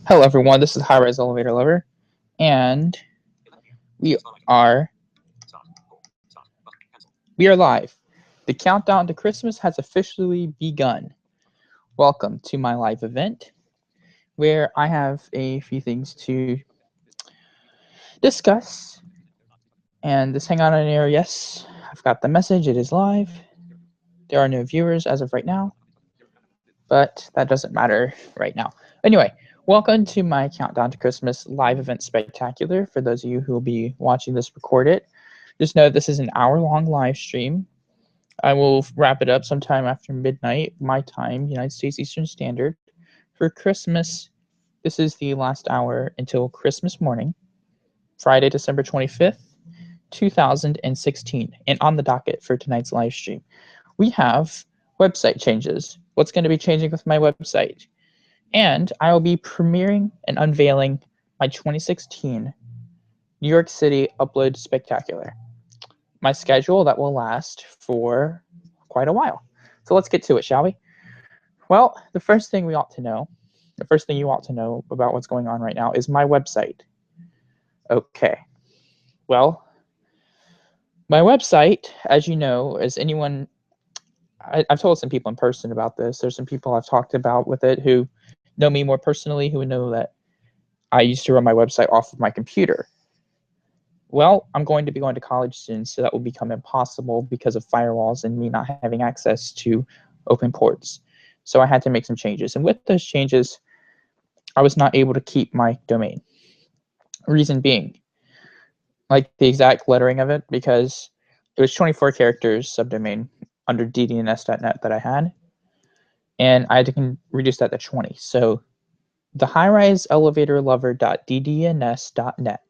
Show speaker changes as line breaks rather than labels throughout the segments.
Hello, everyone. This is High Rise Elevator Lover, and we are we are live. The countdown to Christmas has officially begun. Welcome to my live event, where I have a few things to discuss. And this hang on in air. Yes, I've got the message. It is live. There are no viewers as of right now, but that doesn't matter right now. Anyway, welcome to my Countdown to Christmas live event spectacular. For those of you who will be watching this recorded, just know this is an hour-long live stream. I will wrap it up sometime after midnight, my time, United States Eastern Standard. For Christmas, this is the last hour until Christmas morning, Friday, December 25th, 2016. And on the docket for tonight's live stream, we have website changes. What's going to be changing with my website? And I will be premiering and unveiling my 2016 New York City Upload Spectacular. My schedule that will last for quite a while. So let's get to it, shall we? Well, the first thing you ought to know about what's going on right now is my website. Okay. Well, my website, as you know, as anyone, I've told some people in person about this. There's some people I've talked about with it who know me more personally, who know that I used to run my website off of my computer. Well, I'm going to be going to college soon, so that will become impossible because of firewalls and me not having access to open ports. So I had to make some changes. And with those changes, I was not able to keep my domain. Reason being, like the exact lettering of it, because it was 24 characters subdomain under ddns.net that I had, and I had to reduce that to 20. So the highriseelevatorlover.ddns.net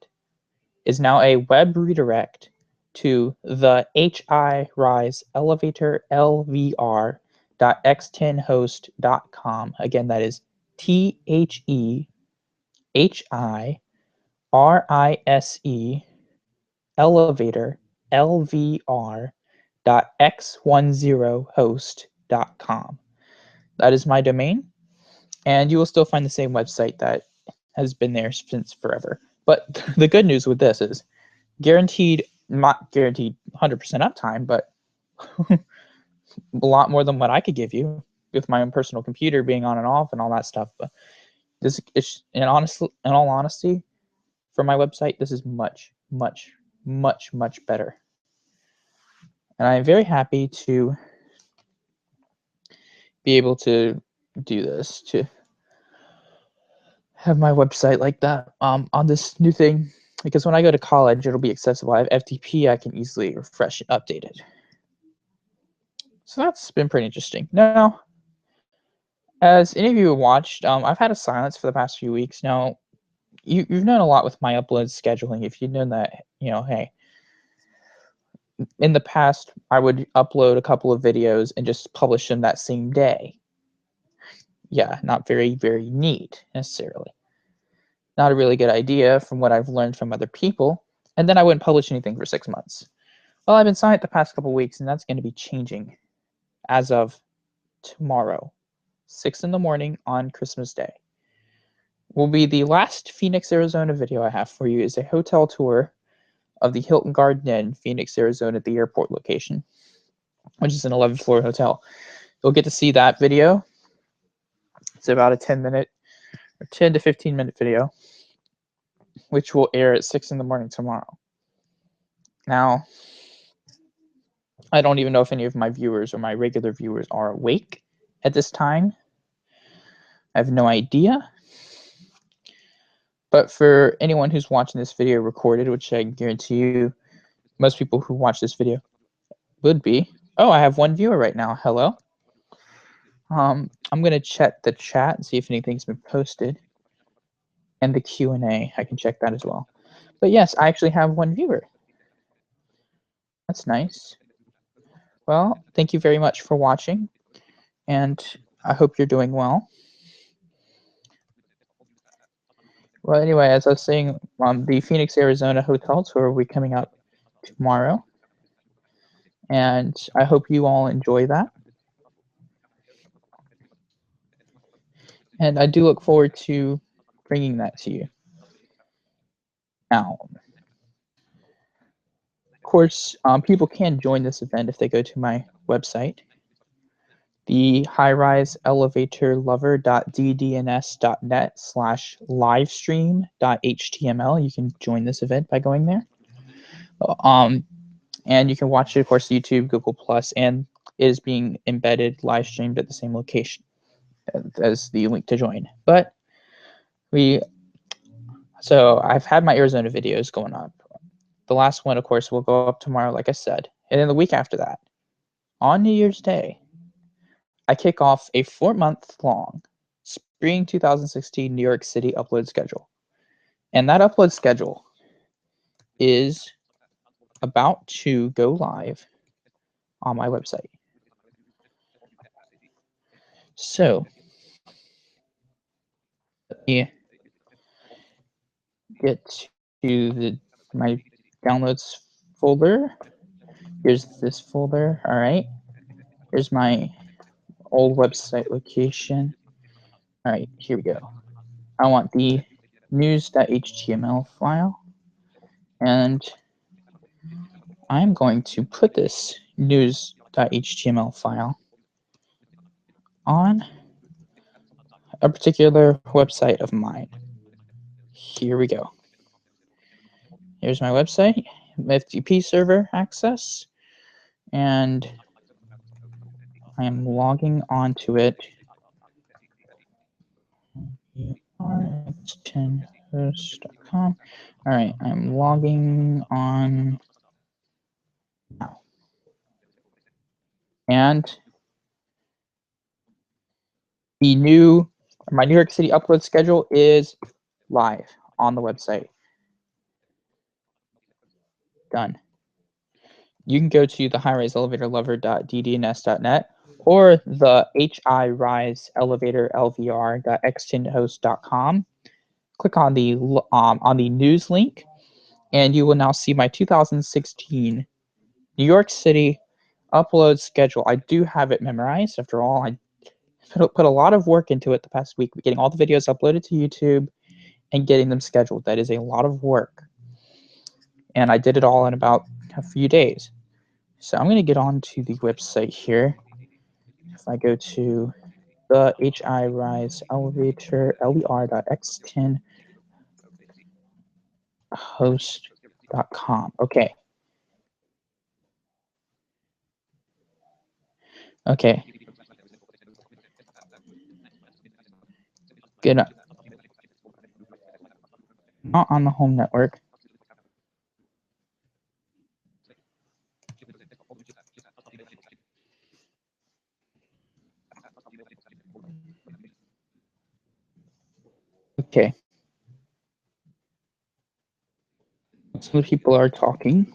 is now a web redirect to the hiriselevatorlvr.x10host.com. Again, that is THEHIRISE elevator lvr.x10host.com. That is my domain, and you will still find the same website that has been there since forever. But the good news with this is guaranteed, not guaranteed 100% uptime, but a lot more than what I could give you with my own personal computer being on and off and all that stuff. But this is, in all honesty, for my website, this is much, much, much, much better. And I'm very happy to be able to do this, to have my website like that on this new thing, because when I go to college, it'll be accessible. I have FTP, I can easily refresh and update it. So that's been pretty interesting. Now, as any of you have watched, I've had a silence for the past few weeks. Now, you've known a lot with my upload scheduling. If you've known that, hey, in the past, I would upload a couple of videos and just publish them that same day. Yeah, not very, very neat, necessarily. Not a really good idea from what I've learned from other people. And then I wouldn't publish anything for 6 months. Well, I've been silent the past couple of weeks, and that's going to be changing as of tomorrow, 6 in the morning on Christmas Day. Will be the last Phoenix, Arizona video I have for you is a hotel tour of the Hilton Garden Inn, Phoenix, Arizona, at the airport location, which is an 11th floor hotel. You'll get to see that video. It's about a 10 to 15 minute video, which will air at 6 in the morning tomorrow. Now, I don't even know if any of my viewers or my regular viewers are awake at this time. I have no idea. But for anyone who's watching this video recorded, which I guarantee you most people who watch this video would be. Oh, I have one viewer right now. Hello. I'm going to check the chat and see if anything's been posted. And the Q&A, I can check that as well. But yes, I actually have one viewer. That's nice. Well, thank you very much for watching, and I hope you're doing well. Well, anyway, as I was saying, the Phoenix, Arizona hotel tour will be coming up tomorrow, and I hope you all enjoy that. And I do look forward to bringing that to you. Now, of course, people can join this event if they go to my website, the highriseelevatorlover.ddns.net/livestream.html. You can join this event by going there. And you can watch it, of course, YouTube, Google Plus, and it is being embedded, live streamed at the same location as the link to join. But so I've had my Arizona videos going up. The last one, of course, will go up tomorrow, like I said. And then the week after that, on New Year's Day, I kick off a 4-month-long Spring 2016 New York City upload schedule. And that upload schedule is about to go live on my website. So, let me get to my downloads folder. Here's this folder. All right. Here's my old website location. All right, here we go. I want the news.html file, and I'm going to put this news.html file on a particular website of mine. Here we go. Here's my website, FTP server access, and I am logging onto it. x10host.com. All right, I'm logging on now. And my New York City upload schedule is live on the website. Done. You can go to the highriseelevatorlover.ddns.net or the highriseelevatorlvr.x10host.com. Click on the news link, and you will now see my 2016 New York City upload schedule. I do have it memorized. After all, I put a lot of work into it the past week, getting all the videos uploaded to YouTube and getting them scheduled. That is a lot of work. And I did it all in about a few days. So I'm going to get on to the website here. If I go to the highriseelevator.x10host.com. Okay. Okay. Good. Not on the home network. Okay. Some people are talking.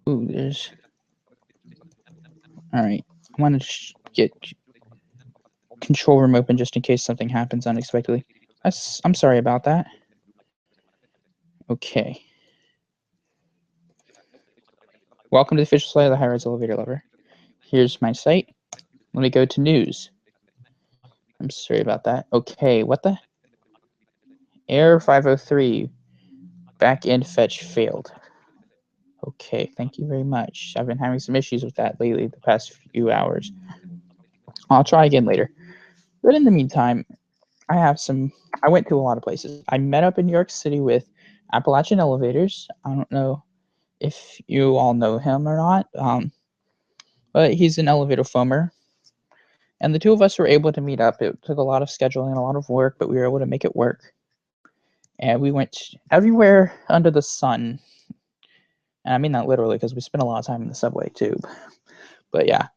Ooh, there's. All right. I want to get control room open just in case something happens unexpectedly. I'm sorry about that. Okay. Welcome to the official site of the High-Rise Elevator Lover. Here's my site. Let me go to news. I'm sorry about that. Okay, what the? Error 503. Backend fetch failed. Okay, thank you very much. I've been having some issues with that lately the past few hours. I'll try again later. But in the meantime, I went to a lot of places. I met up in New York City with Appalachian Elevators. I don't know if you all know him or not, but he's an elevator foamer. And the two of us were able to meet up. It took a lot of scheduling and a lot of work, but we were able to make it work. And we went everywhere under the sun. And I mean that literally because we spent a lot of time in the subway too. But yeah.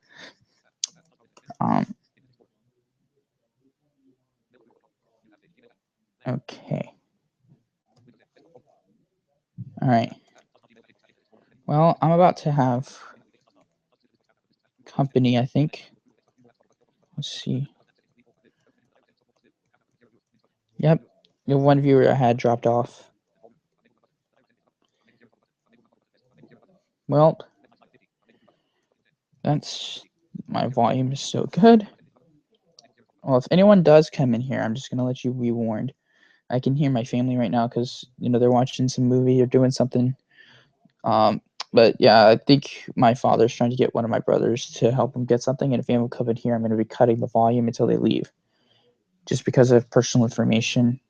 Okay. All right. Well, I'm about to have company, I think. Let's see. Yep. The one viewer I had dropped off. Well, my volume is so good. Well, if anyone does come in here, I'm just gonna let you be warned. I can hear my family right now because they're watching some movie or doing something. But yeah, I think my father's trying to get one of my brothers to help him get something, and if anyone come in here, I'm going to be cutting the volume until they leave, just because of personal information.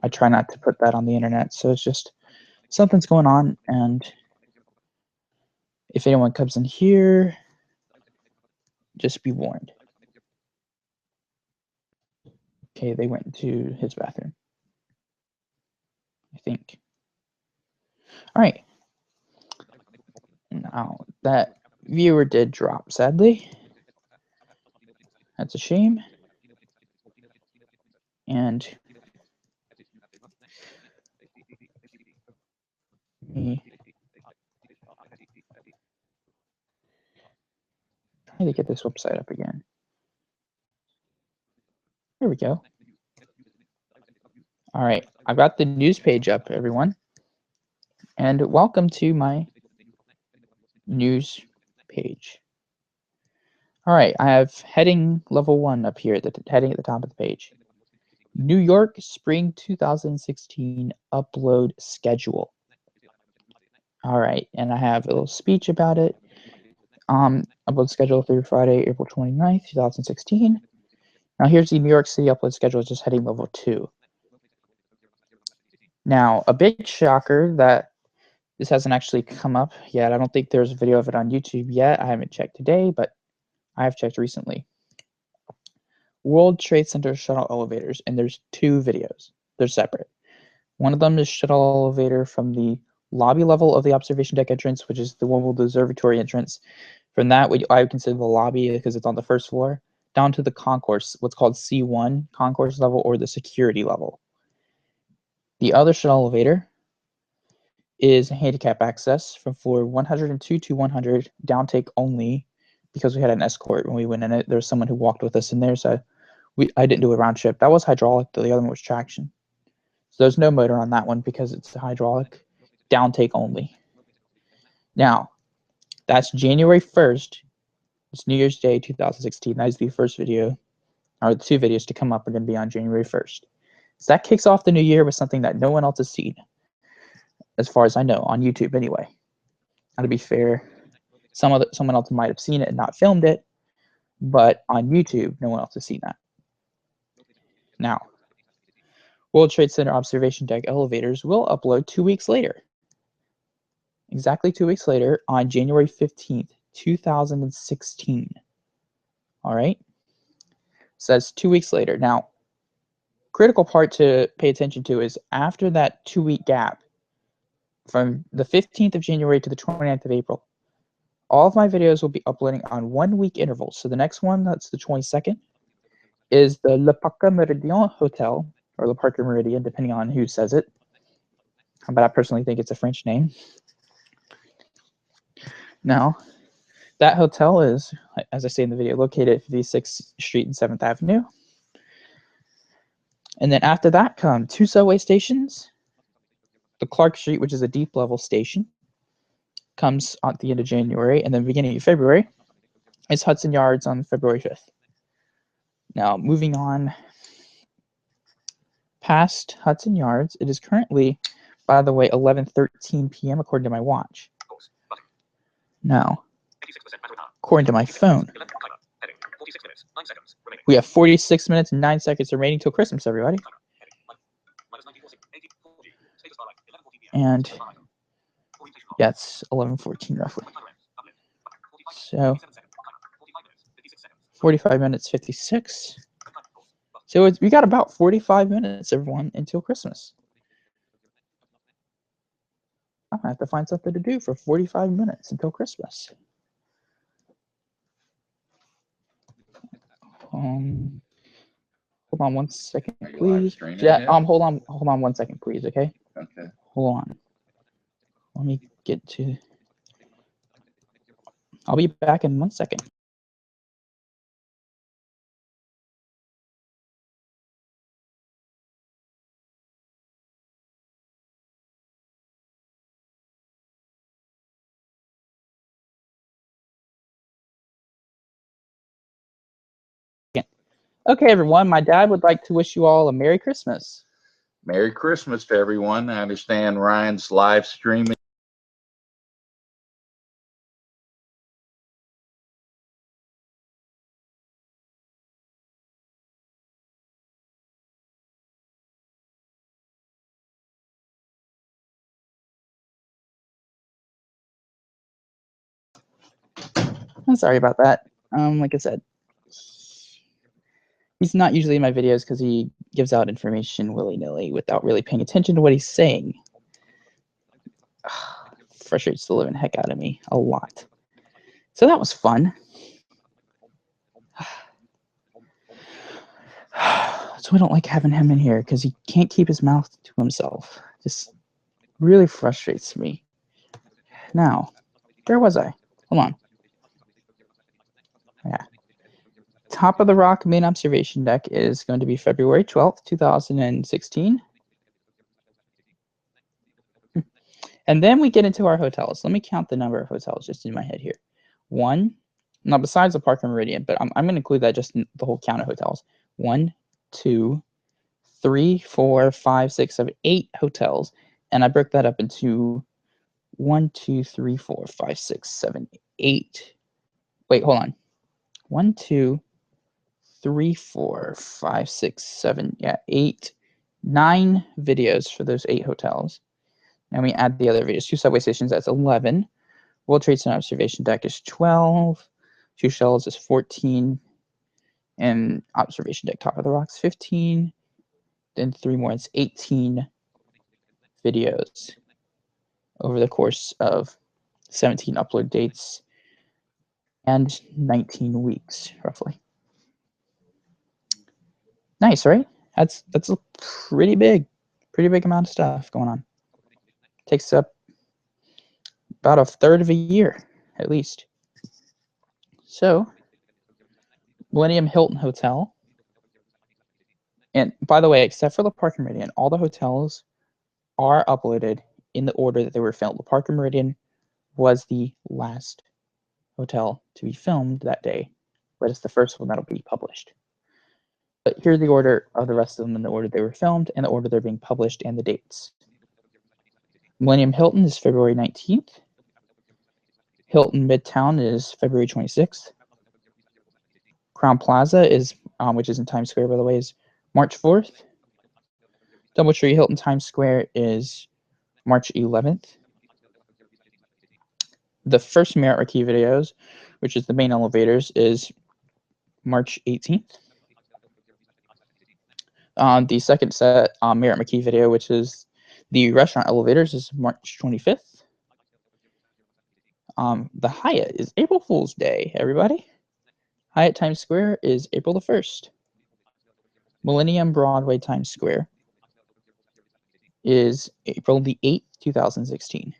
I try not to put that on the internet, so it's just something's going on, and if anyone comes in here, just be warned. Okay, they went to his bathroom, I think. All right. Now, that viewer did drop, sadly. That's a shame. And me trying to get this website up again. There we go. All right, I've got the news page up, everyone. And welcome to my news page. All right, I have heading level 1 up here, the heading at the top of the page. New York Spring 2016 upload schedule. All right, and I have a little speech about it. Upload schedule through Friday, April 29th, 2016. Now here's the New York City upload schedule, just heading level 2. Now, a big shocker that this hasn't actually come up yet. I don't think there's a video of it on YouTube yet. I haven't checked today, but I have checked recently. World Trade Center shuttle elevators, and there's 2 videos. They're separate. One of them is shuttle elevator from the lobby level of the observation deck entrance, which is the one with the observatory entrance. From that, I would consider the lobby because it's on the first floor, down to the concourse, what's called C1 concourse level, or the security level. The other shuttle elevator is handicap access from floor 102 to 100, downtake only, because we had an escort when we went in it. There was someone who walked with us in there, so I didn't do a round trip. That was hydraulic, though the other one was traction. So there's no motor on that one because it's hydraulic, downtake only. Now, that's January 1st. It's New Year's Day 2016. That is the first video, or the 2 videos to come up are going to be on January 1st. So that kicks off the new year with something that no one else has seen, as far as I know, on YouTube anyway. Now, to be fair, someone else might have seen it and not filmed it, but on YouTube, no one else has seen that. Now, World Trade Center observation deck elevators will upload 2 weeks later. Exactly 2 weeks later, on January 15th, 2016. All right? So that's 2 weeks later. Now, critical part to pay attention to is after that 2-week gap, from the 15th of January to the 29th of April, all of my videos will be uploading on 1-week intervals. So the next one, that's the 22nd, is the Le Parc Méridien Hotel, or Le Parc Méridien, depending on who says it. But I personally think it's a French name. Now, that hotel is, as I say in the video, located at 56th Street and 7th Avenue. And then after that come 2 subway stations. The Clark Street, which is a deep level station, comes at the end of January, and then beginning of February is Hudson Yards on February 5th. Now, moving on past Hudson Yards, it is currently, by the way, 11:13 p.m. according to my watch. Now, according to my phone, we have 46 minutes and 9 seconds remaining till Christmas, everybody. And yeah, it's 11:14 roughly. So 45 minutes, 56. So we got about 45 minutes, everyone, until Christmas. I'm gonna have to find something to do for 45 minutes until Christmas. Hold on 1 second, please. Yeah, hold on 1 second, please. Okay.
Okay.
Hold on. Let me get to. I'll be back in 1 second. Okay, everyone, my dad would like to wish you all a Merry Christmas.
Merry Christmas to everyone. I understand Ryan's live streaming.
I'm sorry about that. Like I said, he's not usually in my videos because he gives out information willy-nilly without really paying attention to what he's saying. Frustrates the living heck out of me a lot. So that was fun. So I don't like having him in here because he can't keep his mouth to himself. Just really frustrates me. Now, where was I? Hold on. Yeah. Top of the Rock main observation deck is going to be February 12th, 2016. And then we get into our hotels. Let me count the number of hotels just in my head here. One, now besides the Park and Meridian, but I'm going to include that just in the whole count of hotels. 1, 2, 3, 4, 5, 6, 7, 8 hotels. And I broke that up into 1, 2, 3, 4, 5, 6, 7, 8. Wait, hold on. 1, 2, 3, 4, 5, 6, 7, 8, 9 videos for those 8 hotels. And we add the other videos. 2 subway stations, that's 11. World Trade Center observation deck is 12. 2 shells is 14. And observation deck top of the rocks 15. Then 3 more, it's 18 videos over the course of 17 upload dates and 19 weeks, roughly. Nice, right? That's a pretty big amount of stuff going on. Takes up about a third of a year, at least. So, Millennium Hilton Hotel. And by the way, except for the Park and Meridian, all the hotels are uploaded in the order that they were filmed. The Park and Meridian was the last hotel to be filmed that day, but it's the first one that'll be published. But here's the order of the rest of them in the order they were filmed and the order they're being published and the dates. Millennium Hilton is February 19th. Hilton Midtown is February 26th. Crown Plaza is, which is in Times Square, by the way, is March 4th. Doubletree Hilton Times Square is March 11th. The first Marriott Marquis videos, which is the main elevators, is March 18th. The second set Marriott Marquis video, which is the restaurant elevators, is March 25th. The Hyatt is April Fool's Day, everybody. Hyatt Times Square is April the 1st. Millennium Broadway Times Square is April the 8th, 2016.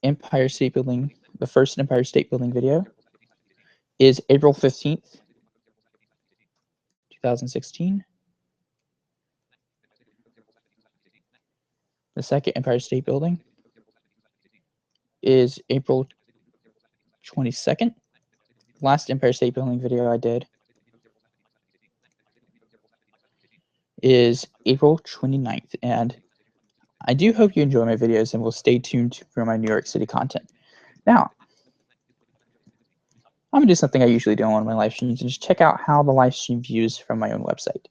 Empire State Building, the first Empire State Building video, is April 15th, 2016. The second Empire State Building is April 22nd. Last Empire State Building video I did is April 29th. And I do hope you enjoy my videos and will stay tuned for my New York City content. Now, I'm going to do something I usually do on one of my live streams and just check out how the live stream views from my own website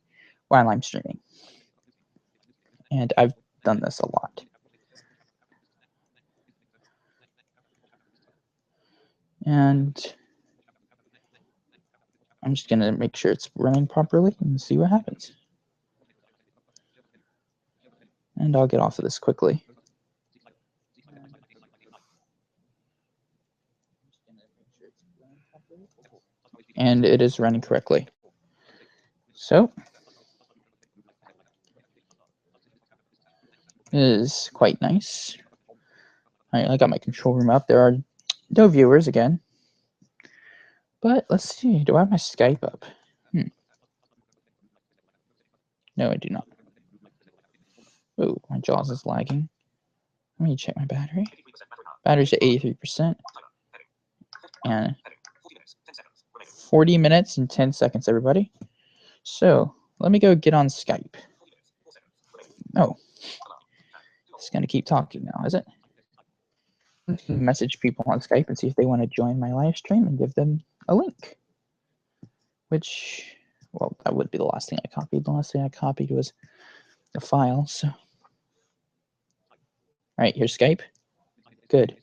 while I'm streaming. And I've done this a lot. And I'm just going to make sure it's running properly and see what happens. And I'll get off of this quickly. And it is running correctly. So, it is quite nice. I got my control room up. There are no viewers again. But let's see. Do I have my Skype up? No, I do not. Oh, my JAWS is lagging. Let me check my battery. Battery's at 83%. And 40 minutes and 10 seconds, everybody. So let me go get on Skype. Oh, it's going to keep talking now, is it? Message people on Skype and see if they want to join my live stream and give them a link. Which, well, that would be the last thing I copied. The last thing I copied was a file. So, all right, here's Skype. Good.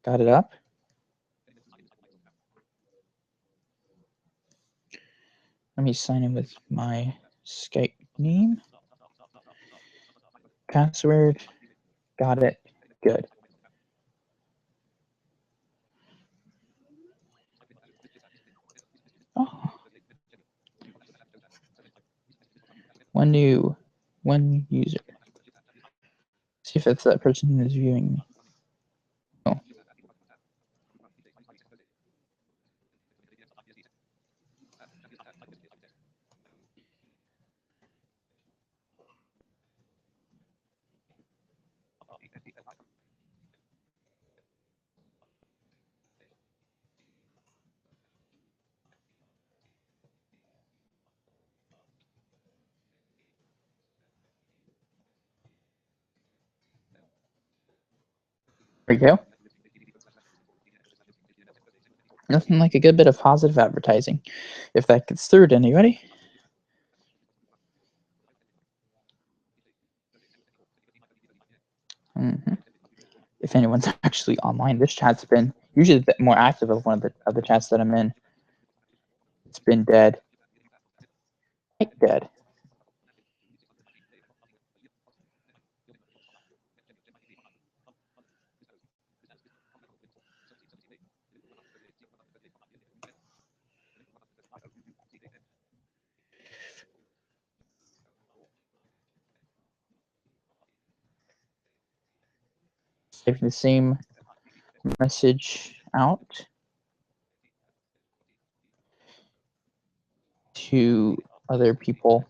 Got it up. Let me sign in with my Skype name. Password. Got it. Good. Oh. One user. See if it's that person who is viewing me. Oh. There we go. Nothing like a good bit of positive advertising, if that gets through to anybody. If anyone's actually online, this chat's been usually the more active of one of the chats that I'm in. It's been dead. Quite dead. Typing the same message out to other people.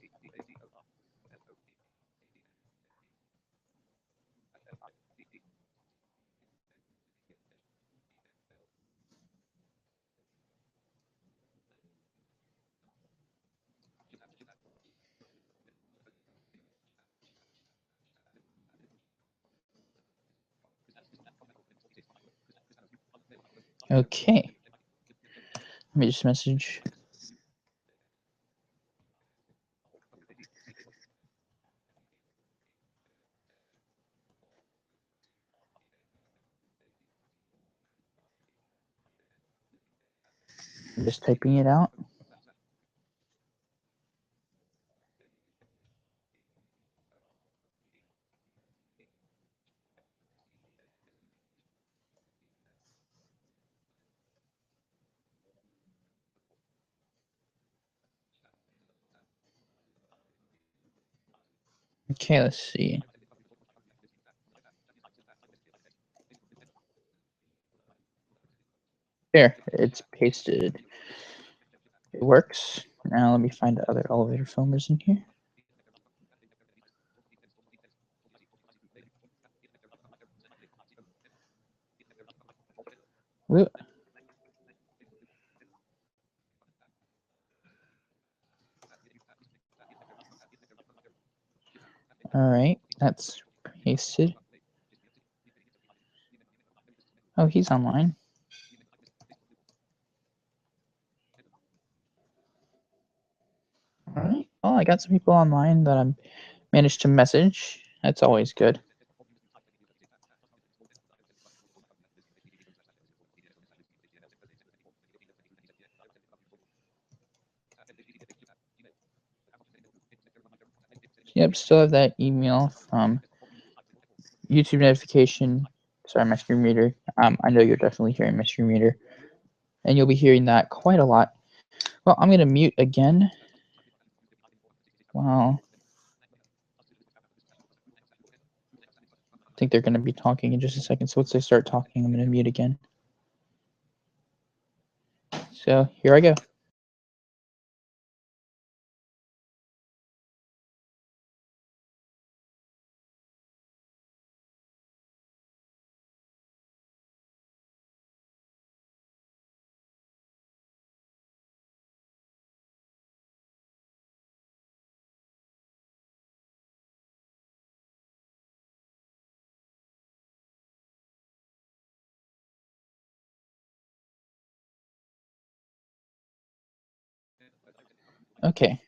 Okay. Let me just message. I'm just typing it out. Okay, let's see. There, it's pasted. It works. Now let me find other elevator filmers in here. Whoop. All right, that's pasted. Oh, he's online. All right. Well, I got some people online that I managed to message. That's always good. Yep, still have that email from YouTube notification. Sorry, my screen reader. I know you're definitely hearing my screen reader, and you'll be hearing that quite a lot. Well, I'm going to mute again. Wow. I think they're going to be talking in just a second. So once they start talking, I'm going to mute again. So here I go. Okay.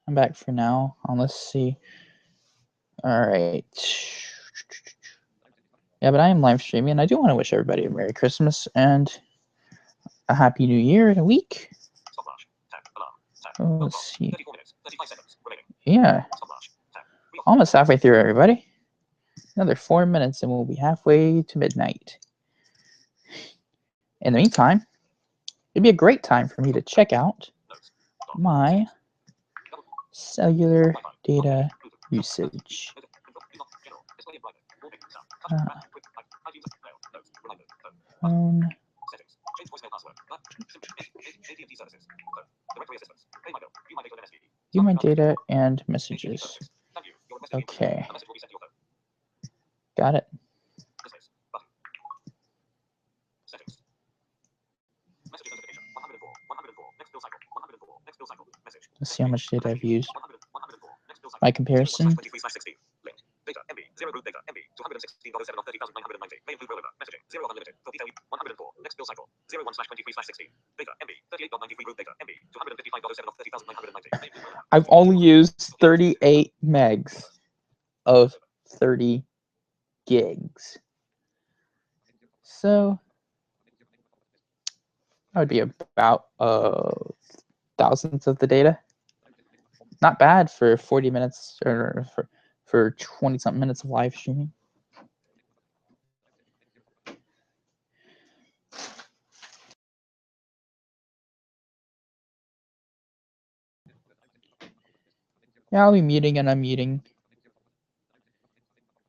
I'm back for now. Let's see. All right. Yeah, but I am live streaming, and I do want to wish everybody a Merry Christmas and a Happy New Year in a week. Oh, let's see. Yeah. Almost halfway through, everybody. Another 4 minutes, and we'll be halfway to midnight. In the meantime, it'd be a great time for me to check out my cellular data usage. Phone. View my data and messages. Okay. Got it. Let's see how much data I've used. My comparison. I've only used 38 megs of 30 gigs. So that would be about thousandth of the data. Not bad for 40 minutes or for 20-something minutes of live streaming. Yeah, I'll be muting and unmuting.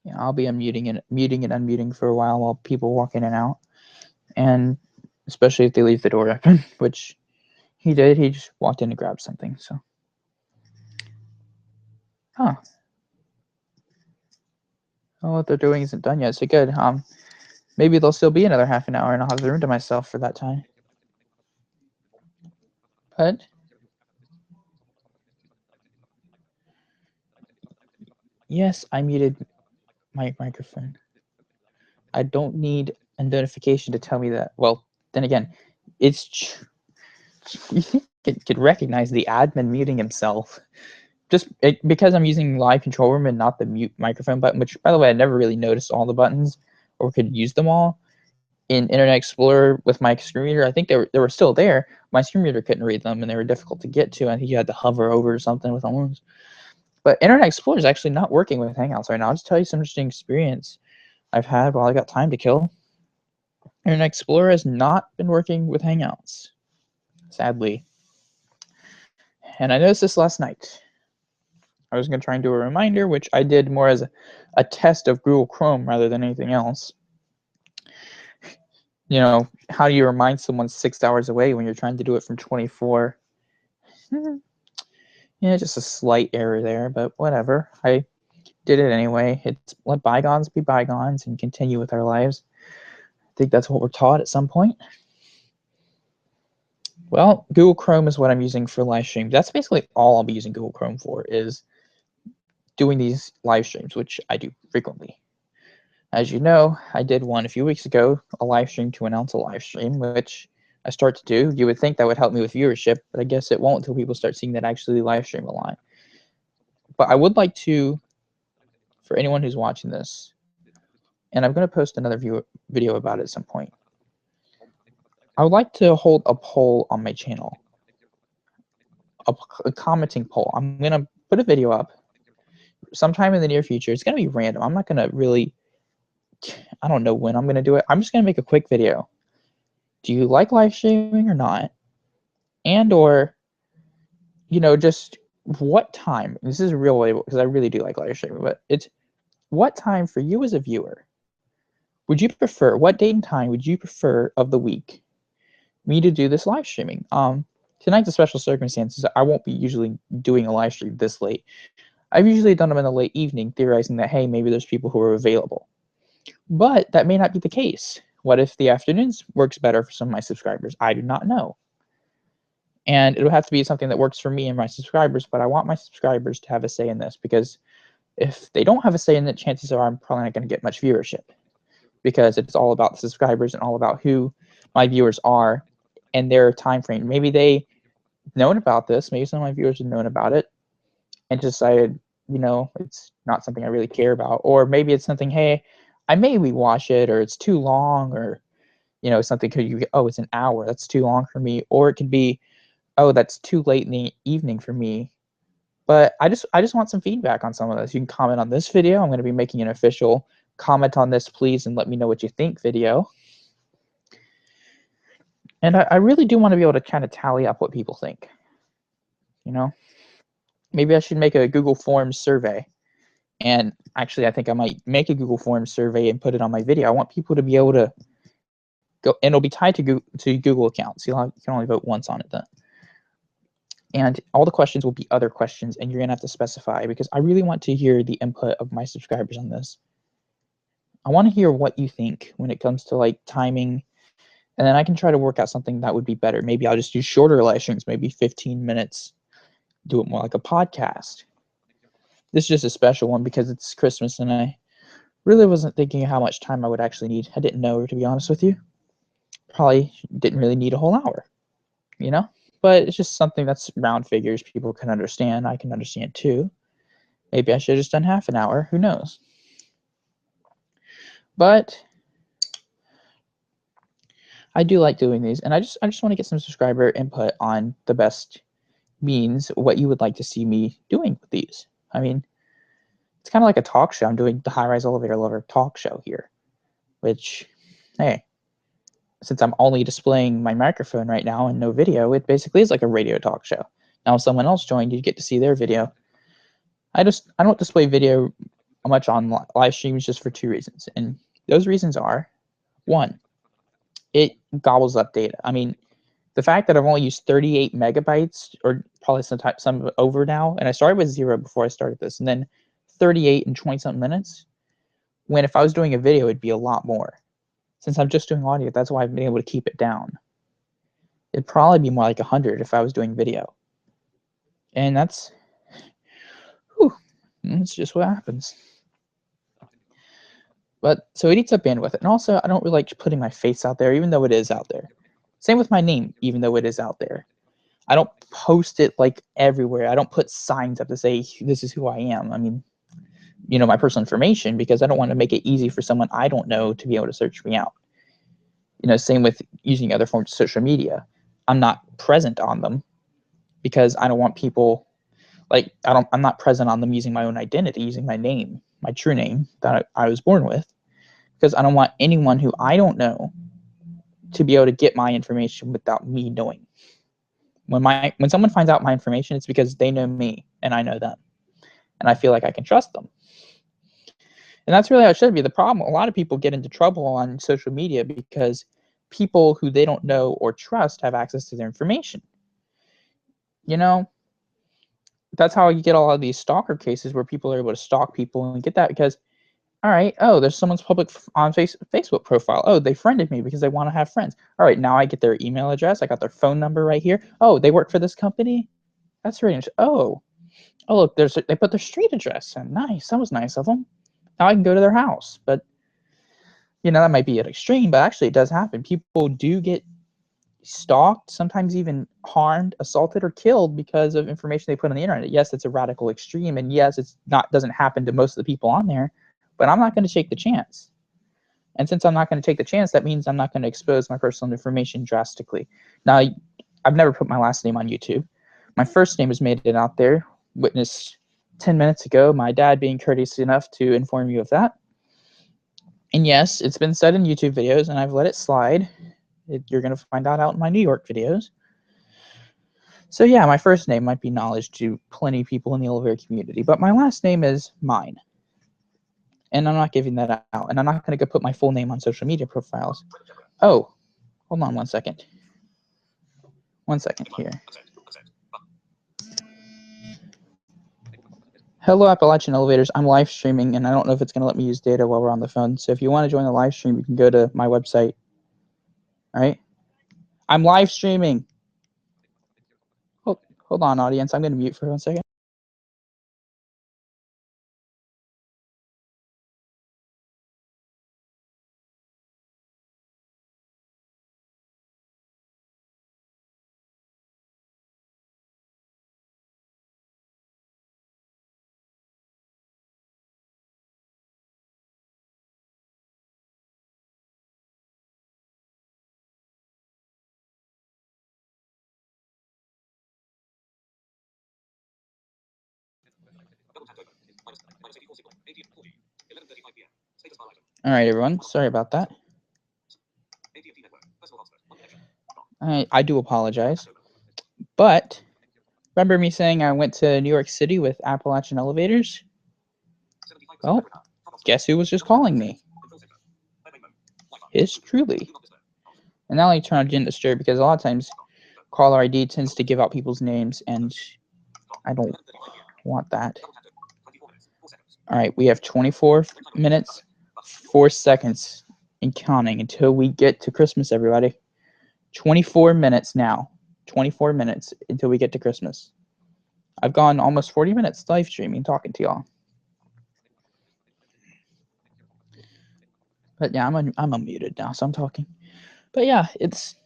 Yeah, I'll be unmuting and muting and unmuting for a while people walk in and out. And especially if they leave the door open, which he did. He just walked in to grab something, so. Huh. Oh, what they're doing isn't done yet, so good. Maybe there'll still be another half an hour and I'll have the room to myself for that time. But yes, I muted my microphone. I don't need a notification to tell me that. Well, then again, it's you think it could recognize the admin muting himself. Just because I'm using live control room and not the mute microphone button, which by the way, I never really noticed all the buttons or could use them all. In Internet Explorer with my screen reader, I think they were still there. My screen reader couldn't read them and they were difficult to get to. I think you had to hover over or something with them. But Internet Explorer is actually not working with Hangouts right now. I'll just tell you some interesting experience I've had while I got time to kill. Internet Explorer has not been working with Hangouts, sadly. And I noticed this last night. I was going to try and do a reminder, which I did more as a test of Google Chrome rather than anything else. You know, how do you remind someone 6 hours away when you're trying to do it from 24? Yeah, just a slight error there, but whatever. I did it anyway. It's let bygones be bygones and continue with our lives. I think that's what we're taught at some point. Well, Google Chrome is what I'm using for live stream. That's basically all I'll be using Google Chrome for, is doing these live streams, which I do frequently. As you know, I did one a few weeks ago, a live stream to announce a live stream, which I start to do. You would think that would help me with viewership, but I guess it won't until people start seeing that I actually live stream a lot. But I would like to, for anyone who's watching this, and I'm going to post another video about it at some point, I would like to hold a poll on my channel, a commenting poll. I'm going to put a video up sometime in the near future. It's going to be random. I'm not going to really, I don't know when I'm going to do it. I'm just going to make a quick video. Do you like live streaming or not? And or, you know, just what time, this is a real way, because I really do like live streaming, but it's what time for you as a viewer would you prefer, what date and time would you prefer of the week me to do this live streaming? Tonight's a special circumstances. I won't be usually doing a live stream this late. I've usually done them in the late evening, theorizing that, hey, maybe there's people who are available. But that may not be the case. What if the afternoons works better for some of my subscribers? I do not know. And it'll have to be something that works for me and my subscribers, but I want my subscribers to have a say in this, because if they don't have a say in it, chances are I'm probably not going to get much viewership, because it's all about the subscribers and all about who my viewers are and their time frame. Maybe they known about this, maybe some of my viewers have known about it and decided, it's not something I really care about. Or maybe it's something, hey, I may rewatch it, or it's too long, or, something could you, oh, it's an hour, that's too long for me. Or it could be, oh, that's too late in the evening for me. But I just want some feedback on some of this. You can comment on this video. I'm going to be making an official comment on this, please, and let me know what you think video. And I really do want to be able to kind of tally up what people think. Maybe I should make a Google Forms survey. And actually, I think I might make a Google Forms survey and put it on my video. I want people to be able to go, and it'll be tied to Google accounts. You can only vote once on it then. And all the questions will be other questions, and you're going to have to specify, because I really want to hear the input of my subscribers on this. I want to hear what you think when it comes to like timing, and then I can try to work out something that would be better. Maybe I'll just do shorter live streams, maybe 15 minutes, do it more like a podcast. This is just a special one because it's Christmas, and I really wasn't thinking how much time I would actually need. I didn't know, to be honest with you. Probably didn't really need a whole hour, But it's just something that's round figures. People can understand. I can understand too. Maybe I should have just done half an hour. Who knows? But I do like doing these, and I just want to get some subscriber input on the best means, what you would like to see me doing with these. I mean, it's kind of like a talk show. I'm doing the High Rise Elevator Lover talk show here, which, hey, since I'm only displaying my microphone right now and no video, it basically is like a radio talk show. Now, if someone else joined, you'd get to see their video. I don't display video much on live streams just for two reasons, and those reasons are, one, it gobbles up data. I mean, the fact that I've only used 38 megabytes, or probably some over now, and I started with 0 before I started this, and then 38 in 20-something minutes, when if I was doing a video, it'd be a lot more. Since I'm just doing audio, that's why I've been able to keep it down. It'd probably be more like 100 if I was doing video. And that's just what happens. But so it eats up bandwidth. And also, I don't really like putting my face out there, even though it is out there. Same with my name, even though it is out there. I don't post it like everywhere. I don't put signs up to say, this is who I am. I mean, my personal information, because I don't want to make it easy for someone I don't know to be able to search me out. Same with using other forms of social media. I'm not present on them because I don't want people, I'm not present on them using my own identity, using my name, my true name that I was born with, because I don't want anyone who I don't know to be able to get my information without me knowing. When someone finds out my information, it's because they know me and I know them, and I feel like I can trust them. And that's really how it should be. The problem, a lot of people get into trouble on social media because people who they don't know or trust have access to their information. That's how you get a lot of these stalker cases where people are able to stalk people and get that because, all right, oh, there's someone's public on Facebook profile. Oh, they friended me because they want to have friends. All right, now I get their email address. I got their phone number right here. Oh, they work for this company? That's really interesting. Oh, look, they put their street address in. Nice. That was nice of them. Now I can go to their house. But, that might be at extreme, but actually it does happen. People do get stalked, sometimes even harmed, assaulted, or killed because of information they put on the internet. Yes, it's a radical extreme, and yes, doesn't happen to most of the people on there, but I'm not going to take the chance. And since I'm not going to take the chance, that means I'm not going to expose my personal information drastically. Now, I've never put my last name on YouTube. My first name has made it out there. Witnessed 10 minutes ago, my dad being courteous enough to inform you of that. And yes, it's been said in YouTube videos, and I've let it slide. You're going to find out in my New York videos. So yeah, my first name might be knowledge to plenty of people in the elevator community, but my last name is mine. And I'm not giving that out. And I'm not going to go put my full name on social media profiles. Oh, hold on one second. 1 second here. Hello, Appalachian Elevators. I'm live streaming, and I don't know if it's going to let me use data while we're on the phone. So if you want to join the live stream, you can go to my website. All right? I'm live streaming. Hold on, audience. I'm going to mute for 1 second. All right, everyone. Sorry about that. I do apologize. But remember me saying I went to New York City with Appalachian Elevators? Well, guess who was just calling me? It's truly. And now let me turn on Didn't Disturb because a lot of times caller ID tends to give out people's names and I don't want that. All right, we have 24 minutes, 4 seconds and counting until we get to Christmas, everybody. 24 minutes now. 24 minutes until we get to Christmas. I've gone almost 40 minutes live streaming, talking to y'all. But yeah, I'm unmuted now, so I'm talking. But yeah, it's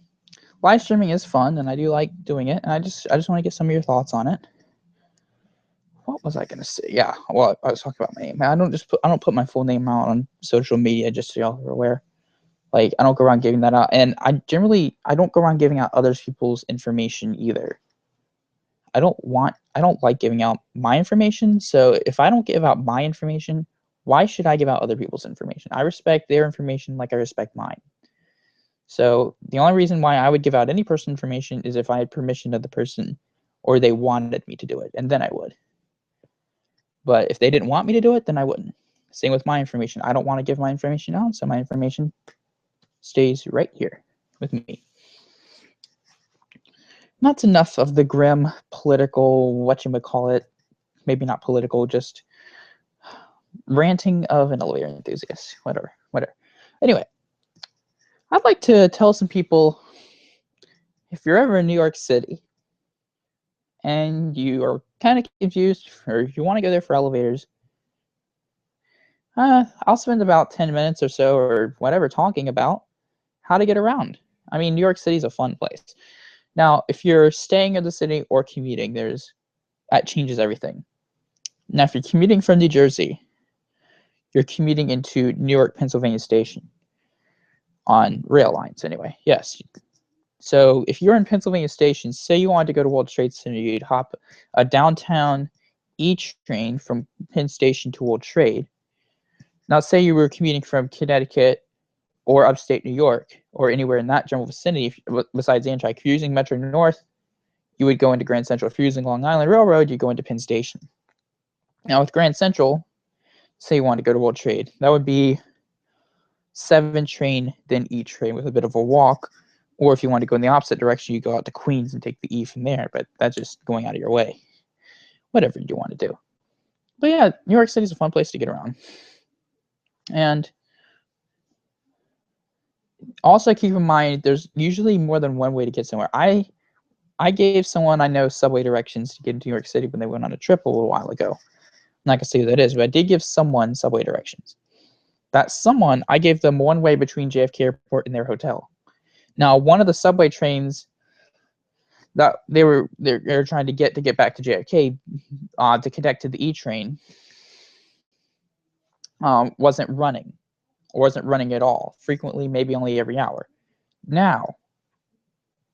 live streaming is fun, and I do like doing it. And I just want to get some of your thoughts on it. What was I gonna say? Yeah, well, I was talking about my name. I don't put my full name out on social media just so y'all are aware. Like I don't go around giving that out, and I don't go around giving out other people's information either. I don't like giving out my information. So if I don't give out my information, why should I give out other people's information? I respect their information like I respect mine. So the only reason why I would give out any personal information is if I had permission of the person or they wanted me to do it, and then I would. But if they didn't want me to do it, then I wouldn't. Same with my information. I don't want to give my information out, so my information stays right here with me. That's enough of the grim political, whatchamacallit, maybe not political, just ranting of an elevator enthusiast. Whatever. Anyway, I'd like to tell some people, if you're ever in New York City and you are kind of confused or you want to go there for elevators, I'll spend about 10 minutes or so or whatever talking about how to get around. I mean, New York City is a fun place. Now, if you're staying in the city or commuting, that changes everything. Now, if you're commuting from New Jersey, you're commuting into New York, Pennsylvania Station on rail lines anyway. Yes. So if you're in Pennsylvania Station, say you wanted to go to World Trade Center, you'd hop a downtown E train from Penn Station to World Trade. Now, say you were commuting from Connecticut or upstate New York or anywhere in that general vicinity besides Amtrak. If you're using Metro North, you would go into Grand Central. If you're using Long Island Railroad, you go into Penn Station. Now, with Grand Central, say you want to go to World Trade, that would be 7 train, then E train with a bit of a walk. Or if you want to go in the opposite direction, you go out to Queens and take the E from there. But that's just going out of your way. Whatever you want to do. But yeah, New York City is a fun place to get around. And also keep in mind, there's usually more than one way to get somewhere. I gave someone I know subway directions to get into New York City when they went on a trip a little while ago. I'm not going to say who that is, but I did give someone subway directions. That someone, I gave them one way between JFK Airport and their hotel. Now, one of the subway trains that they're trying to get back to JFK to connect to the E train wasn't running, or wasn't running at all. Frequently, maybe only every hour. Now,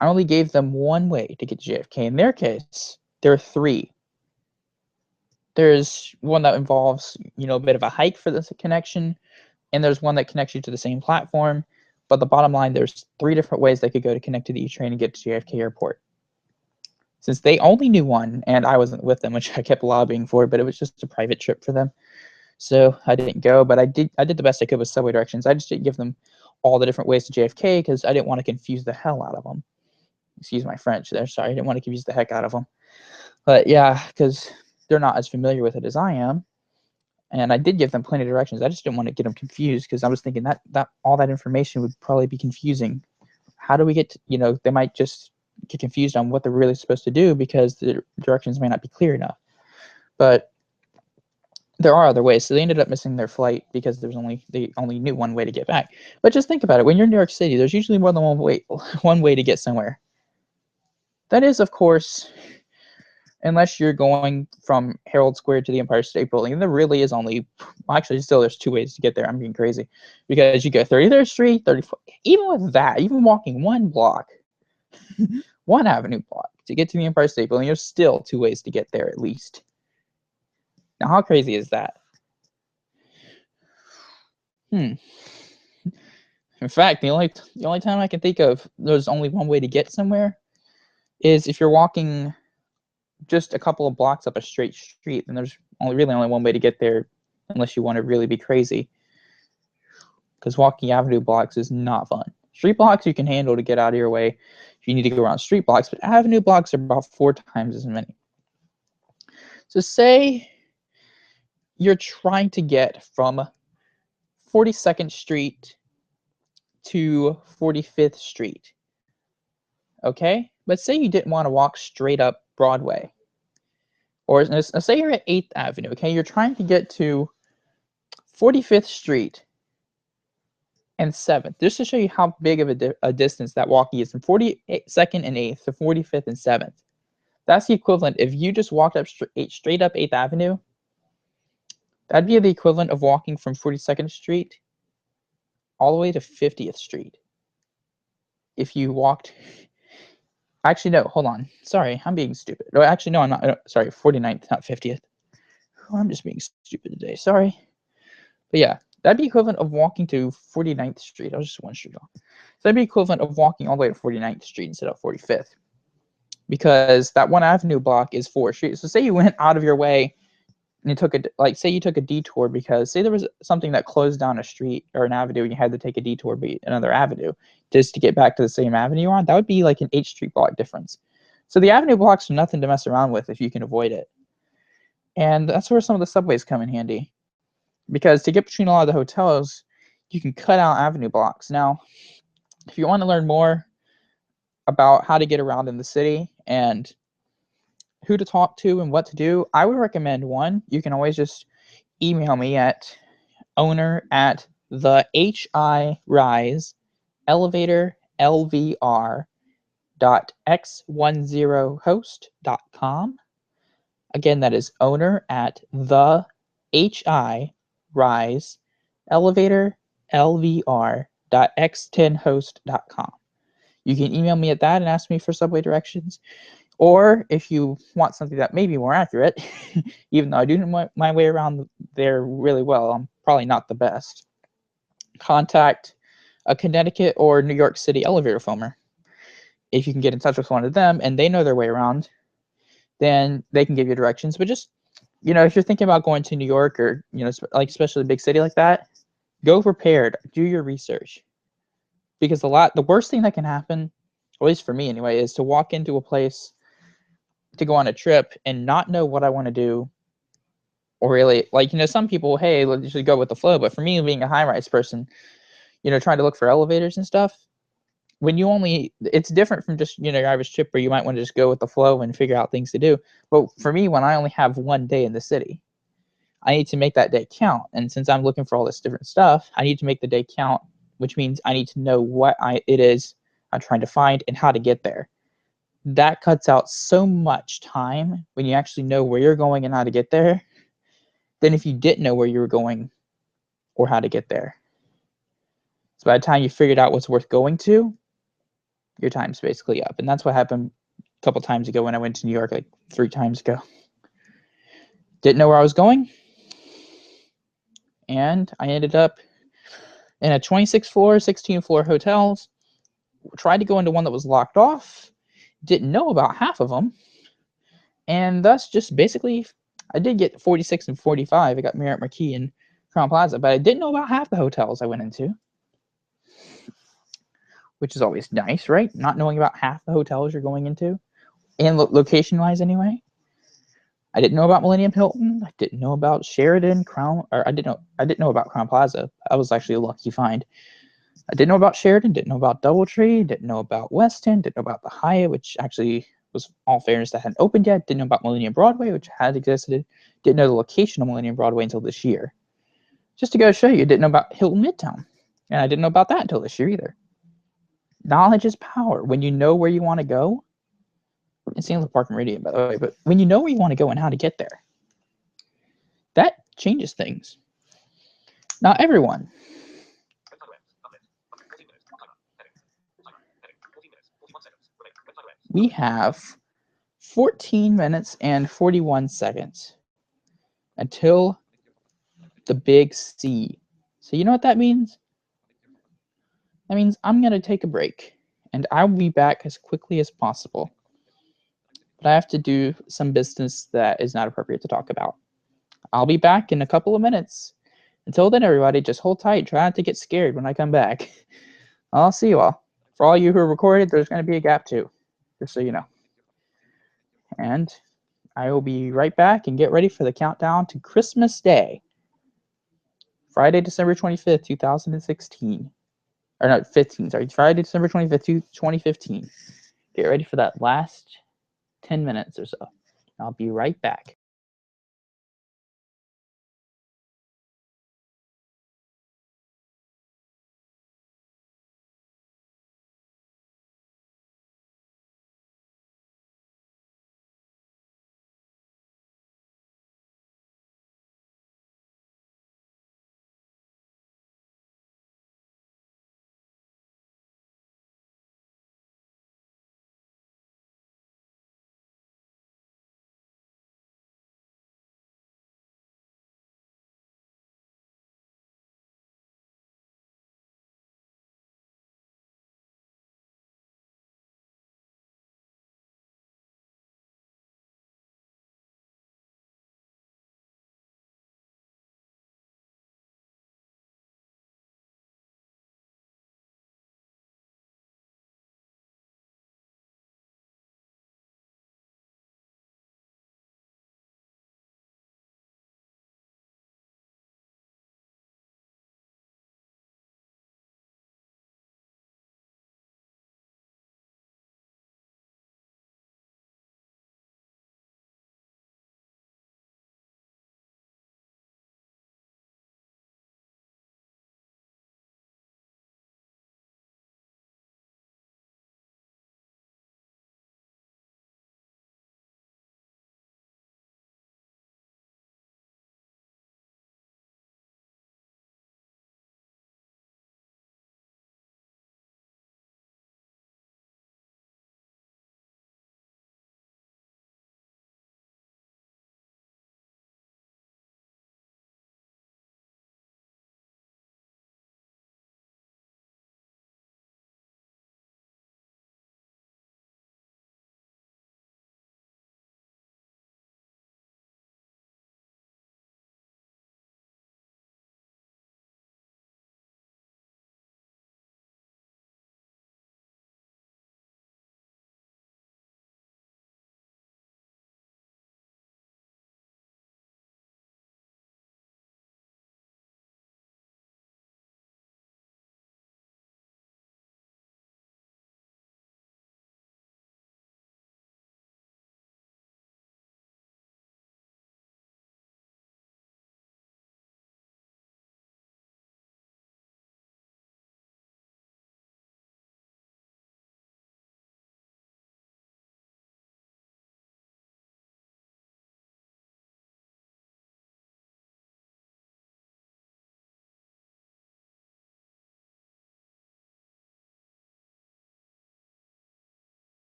I only gave them one way to get to JFK. In their case, there are 3. There's one that involves, a bit of a hike for this connection, and there's one that connects you to the same platform. But the bottom line, there's 3 different ways they could go to connect to the E train and get to JFK Airport. Since they only knew one, and I wasn't with them, which I kept lobbying for, but it was just a private trip for them, so I didn't go. But I did the best I could with subway directions. I just didn't give them all the different ways to JFK because I didn't want to confuse the hell out of them. Excuse my French there. Sorry, I didn't want to confuse the heck out of them. But yeah, because they're not as familiar with it as I am. And I did give them plenty of directions. I just didn't want to get them confused because I was thinking that all that information would probably be confusing. How do we get to, they might just get confused on what they're really supposed to do because the directions may not be clear enough. But there are other ways. So they ended up missing their flight because they only knew one way to get back. But just think about it. When you're in New York City, there's usually more than one way to get somewhere. That is, of course, unless you're going from Herald Square to the Empire State Building. And there really is only, actually, still there's 2 ways to get there. I'm being crazy. Because you go 33rd Street, 34th, even with that, even walking 1 block, 1 avenue block to get to the Empire State Building, there's still 2 ways to get there at least. Now, how crazy is that? In fact, the only time I can think of there's only one way to get somewhere is if you're walking just a couple of blocks up a straight street, then there's only one way to get there, unless you want to really be crazy. Because walking avenue blocks is not fun. Street blocks you can handle to get out of your way if you need to go around street blocks, but avenue blocks are about 4 times as many. So say you're trying to get from 42nd Street to 45th Street. Okay? But say you didn't want to walk straight up Broadway. Or say you're at 8th Avenue, okay? You're trying to get to 45th Street and 7th, just to show you how big of a distance that walking is from 42nd and 8th to 45th and 7th. That's the equivalent. If you just walked up straight up 8th Avenue, that'd be the equivalent of walking from 42nd Street all the way to 50th Street. If you walked... Actually, no, hold on. Sorry, I'm being stupid. No, actually, no, I'm not. Sorry, 49th, not 50th. Oh, I'm just being stupid today. Sorry. But yeah, that'd be equivalent of walking to 49th Street. I was just one street off. So that'd be equivalent of walking all the way to 49th Street instead of 45th. Because that one avenue block is 4 streets. So say you went out of your way and you took say you took a detour because say there was something that closed down a street or an avenue and you had to take a detour by another avenue just to get back to the same avenue you're on, that would be like an 8 street block difference. So the avenue blocks are nothing to mess around with if you can avoid it. And that's where some of the subways come in handy. Because to get between a lot of the hotels, you can cut out avenue blocks. Now, if you want to learn more about how to get around in the city and who to talk to and what to do, I would recommend one. You can always just email me at owner@the HIRiseElevator.x10host.com. Again, that is owner@the HIRiseElevator.x10host.com. You can email me at that and ask me for subway directions. Or if you want something that may be more accurate, even though I do know my way around there really well, I'm probably not the best, contact a Connecticut or New York City elevator foamer. If you can get in touch with one of them and they know their way around, then they can give you directions. But just, if you're thinking about going to New York or, like especially a big city like that, go prepared. Do your research. Because the worst thing that can happen, at least for me anyway, is to walk into a place to go on a trip and not know what I want to do, or really, some people, hey, let's just go with the flow. But for me, being a high-rise person, trying to look for elevators and stuff, it's different from just, your average trip where you might want to just go with the flow and figure out things to do. But for me, when I only have one day in the city, I need to make that day count. And since I'm looking for all this different stuff, I need to make the day count, which means I need to know what it is I'm trying to find and how to get there. That cuts out so much time when you actually know where you're going and how to get there than if you didn't know where you were going or how to get there. So by the time you figured out what's worth going to, your time's basically up. And that's what happened a couple times ago when I went to New York, like 3 times ago. Didn't know where I was going, and I ended up in a 26 floor, 16 floor hotels. Tried to go into one that was locked off, didn't know about half of them, and thus just basically, I did get 46 and 45. I got Marriott Marquis and Crowne Plaza, but I didn't know about half the hotels I went into, which is always nice, right? Not knowing about half the hotels you're going into, and location-wise anyway. I didn't know about Millennium Hilton. I didn't know about Sheraton, I didn't know about Crowne Plaza. I was actually a lucky find. I didn't know about Sheraton, didn't know about DoubleTree, didn't know about Westin, didn't know about the Hyatt, which actually was, all fairness, that hadn't opened yet. Didn't know about Millennium Broadway, which had existed. Didn't know the location of Millennium Broadway until this year. Just to go show you, didn't know about Hilton Midtown. And I didn't know about that until this year either. Knowledge is power. When you know where you want to go, it seems like Park Meridian, by the way, but when you know where you want to go and how to get there, that changes things. Now, everyone, we have 14 minutes and 41 seconds until the big C. So you know what that means? That means I'm going to take a break, and I'll be back as quickly as possible. But I have to do some business that is not appropriate to talk about. I'll be back in a couple of minutes. Until then, everybody, just hold tight. Try not to get scared when I come back. I'll see you all. For all you who are recorded, there's going to be a gap too, just so you know. And I will be right back and get ready for the countdown to Christmas Day. Friday, December 25th, 2016. Or no, 15, sorry. Friday, December 25th, 2015. Get ready for that last 10 minutes or so. I'll be right back.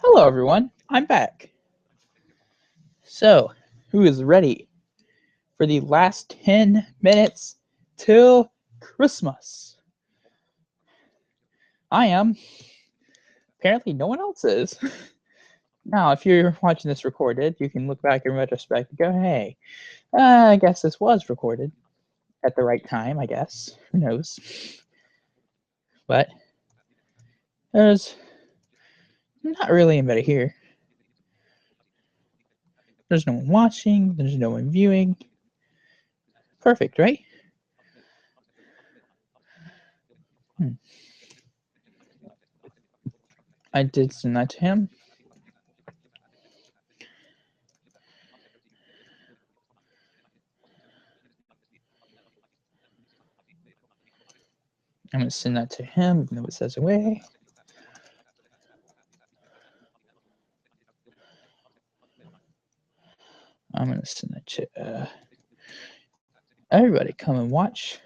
Hello, everyone. I'm back. So, who is ready for the last 10 minutes till Christmas? I am. Apparently, no one else is. Now, if you're watching this recorded, you can look back in retrospect and go, hey, I guess this was recorded at the right time, I guess. Who knows? But there's not really anybody here. There's no one watching. There's no one viewing. Perfect, right? I did send that to him. I'm going to send that to him, even though it says away. I'm going to send that to everybody. Come and watch.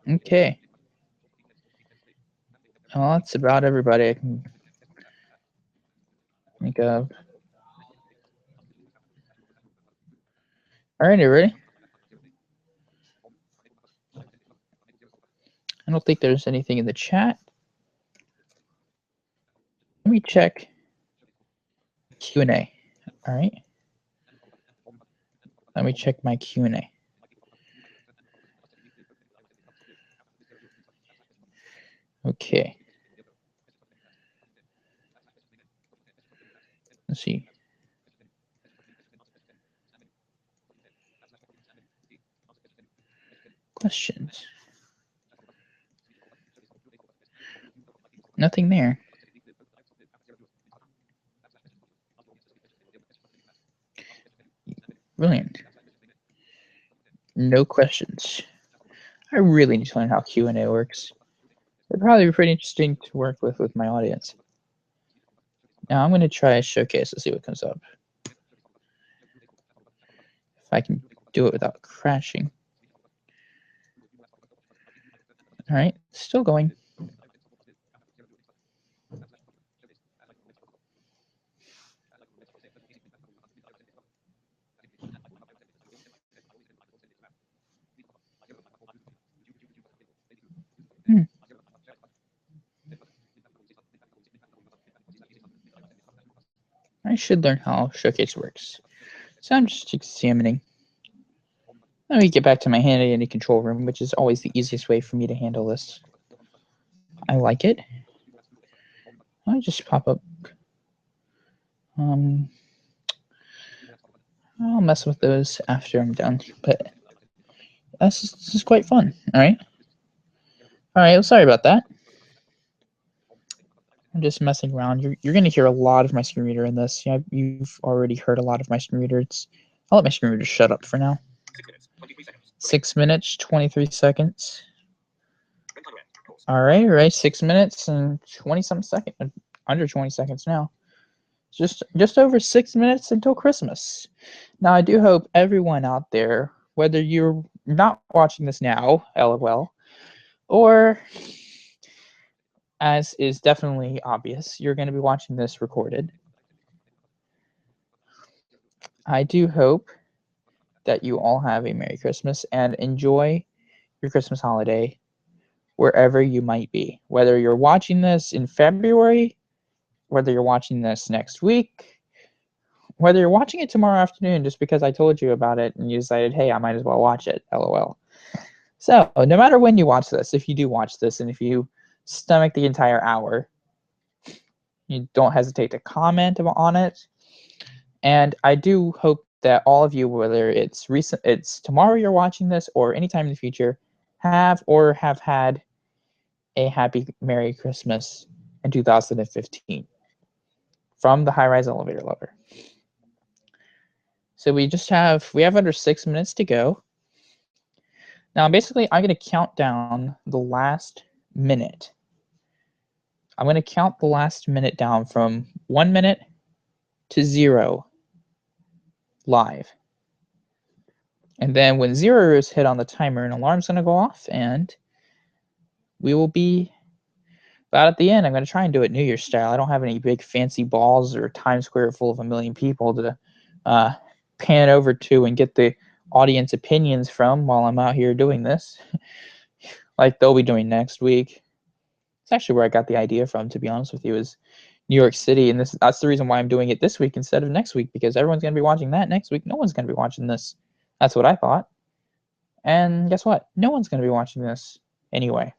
Okay. Well, that's about everybody I can think of. All right, everybody. I don't think there's anything in the chat. Let me check Q&A. All right. Let me check my Q&A. Okay. Let's see. Questions. Nothing there. Brilliant. No questions. I really need to learn how Q&A works. It'd probably be pretty interesting to work with my audience. Now I'm going to try a showcase to see what comes up. If I can do it without crashing. All right, still going. I should learn how Showcase works. So I'm just examining. Let me get back to my handy control room, which is always the easiest way for me to handle this. I like it. I'll just pop up. I'll mess with those after I'm done, but this is quite fun. All right. All right. Sorry about that. I'm just messing around. You're going to hear a lot of my screen reader in this. Yeah, you've already heard a lot of my screen reader. I'll let my screen reader shut up for now. 6 minutes, 23 seconds. All right, 6 minutes and 20-some seconds, under 20 seconds now. Just over 6 minutes until Christmas. Now, I do hope everyone out there, whether you're not watching this now, LOL, or, as is definitely obvious, you're going to be watching this recorded. I do hope that you all have a Merry Christmas and enjoy your Christmas holiday wherever you might be. Whether you're watching this in February, whether you're watching this next week, whether you're watching it tomorrow afternoon just because I told you about it and you decided, hey, I might as well watch it, LOL. So no matter when you watch this, if you do watch this and if you stomach the entire hour, you don't hesitate to comment on it. And I do hope that all of you, whether it's tomorrow you're watching this or anytime in the future, have had a happy Merry Christmas in 2015 from the High Rise Elevator Lover. So we have under 6 minutes to go. Now basically I'm going to count down the last minute. I'm going to count the last minute down from 1 minute to 0 live. And then when 0 is hit on the timer, an alarm's going to go off and we will be about at the end. I'm going to try and do it New Year's style. I don't have any big fancy balls or Times Square full of 1 million people to pan over to and get the audience opinions from while I'm out here doing this, like they'll be doing next week. It's actually where I got the idea from, to be honest with you, is New York City, and that's the reason why I'm doing it this week instead of next week, because everyone's going to be watching that next week. No one's going to be watching this. That's what I thought. And guess what? No one's going to be watching this anyway,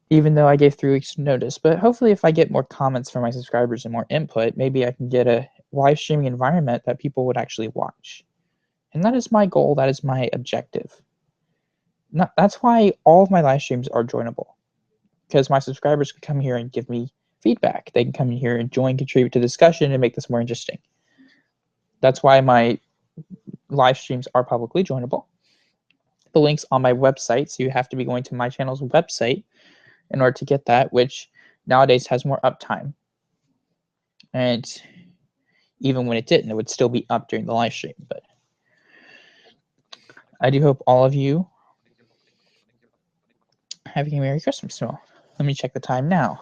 even though I gave 3 weeks notice. But hopefully if I get more comments from my subscribers and more input, maybe I can get a live streaming environment that people would actually watch. And that is my goal. That is my objective. That's why all of my live streams are joinable, because my subscribers can come here and give me feedback. They can come in here and join, contribute to the discussion, and make this more interesting. That's why my live streams are publicly joinable. The link's on my website, so you have to be going to my channel's website in order to get that, which nowadays has more uptime. And even when it didn't, it would still be up during the live stream. But I do hope all of you having a Merry Christmas. So let me check the time now.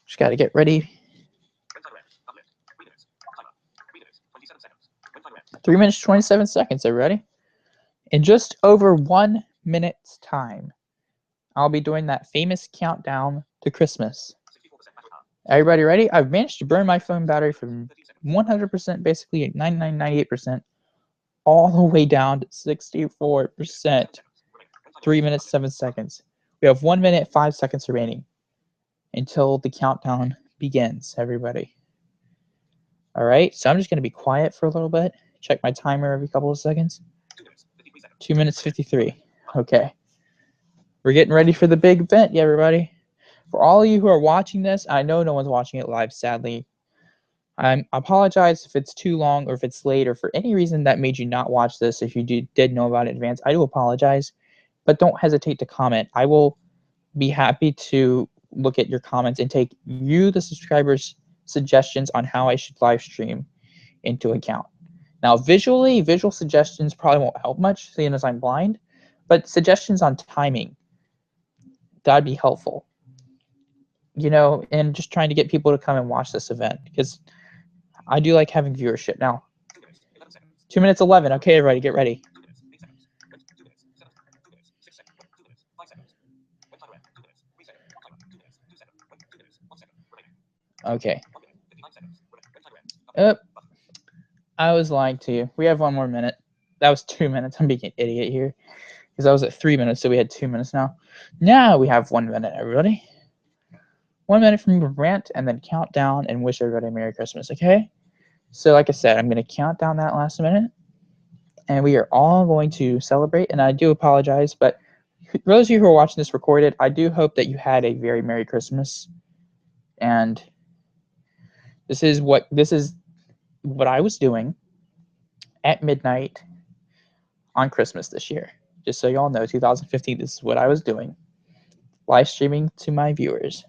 Just got to get ready. 3 minutes, 27 seconds, everybody. In just over 1 minute's time, I'll be doing that famous countdown to Christmas. Everybody ready? I've managed to burn my phone battery from 100%, basically at 99, 98%, all the way down to 64%. 3 minutes, 7 seconds. We have 1 minute, 5 seconds remaining until the countdown begins, everybody. All right, so I'm just going to be quiet for a little bit. Check my timer every couple of seconds. 2 minutes, 53. Okay. We're getting ready for the big event, yeah, everybody. For all of you who are watching this, I know no one's watching it live, sadly. I apologize if it's too long or if it's late or for any reason that made you not watch this. If you did know about it in advance, I do apologize. But don't hesitate to comment. I will be happy to look at your comments and take you, the subscribers' suggestions on how I should live stream into account. Now, visual suggestions probably won't help much, seeing as I'm blind, but suggestions on timing, that'd be helpful. You know, and just trying to get people to come and watch this event, because I do like having viewership. Now, 2 minutes 11. Okay, everybody, get ready. Okay. I was lying to you. We have 1 more minute. That was 2 minutes. I'm being an idiot here, because I was at 3 minutes, so we had 2 minutes now. Now we have 1 minute, everybody. 1 minute from your rant, and then count down and wish everybody a Merry Christmas, okay? So like I said, I'm going to count down that last minute, and we are all going to celebrate. And I do apologize, but for those of you who are watching this recorded, I do hope that you had a very Merry Christmas. And this is what I was doing at midnight on Christmas this year. Just so y'all know, 2015, this is what I was doing. Live streaming to my viewers.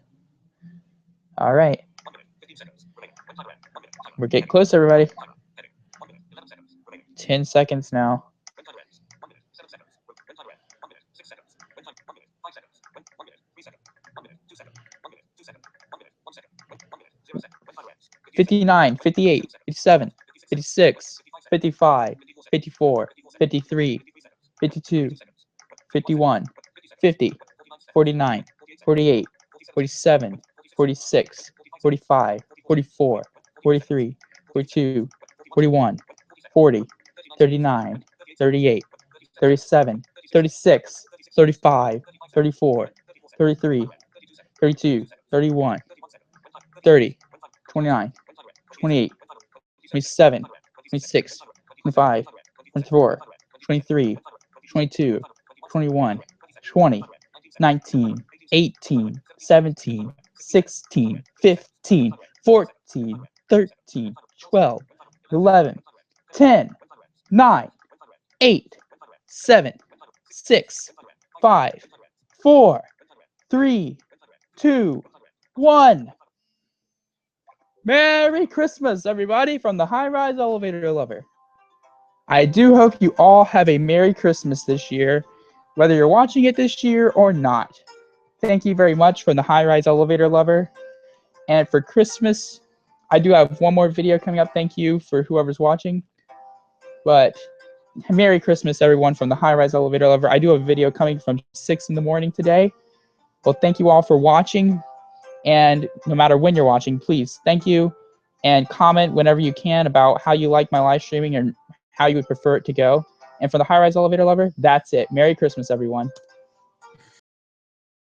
All right. We're getting close, everybody. 10 seconds now. 59, 58, 57, 56, 55, 54, 53, 52, 51, 50, 49, 48, 47, 46, 45, 44, 43, 42, 41, 40, 39, 38, 37, 36, 35, 34, 33, 32, 31, 30, 29, 28, 27, 26, 25, 24, 23, 22, 21, 20, 19, 18, 17, 16, 15, 14, 13, 12, 11, 10, 9, 8, 7, 6, 5, 4, 3, 2, 1. Merry Christmas, everybody, from the High Rise Elevator Lover. I do hope you all have a Merry Christmas this year, whether you're watching it this year or not. Thank you very much from the High Rise Elevator Lover. And for Christmas, I do have one more video coming up. Thank you for whoever's watching. But Merry Christmas, everyone, from the High Rise Elevator Lover. I do have a video coming from 6 in the morning today. Well, thank you all for watching. And no matter when you're watching, please, thank you. And comment whenever you can about how you like my live streaming and how you would prefer it to go. And for the High Rise Elevator Lover, that's it. Merry Christmas, everyone.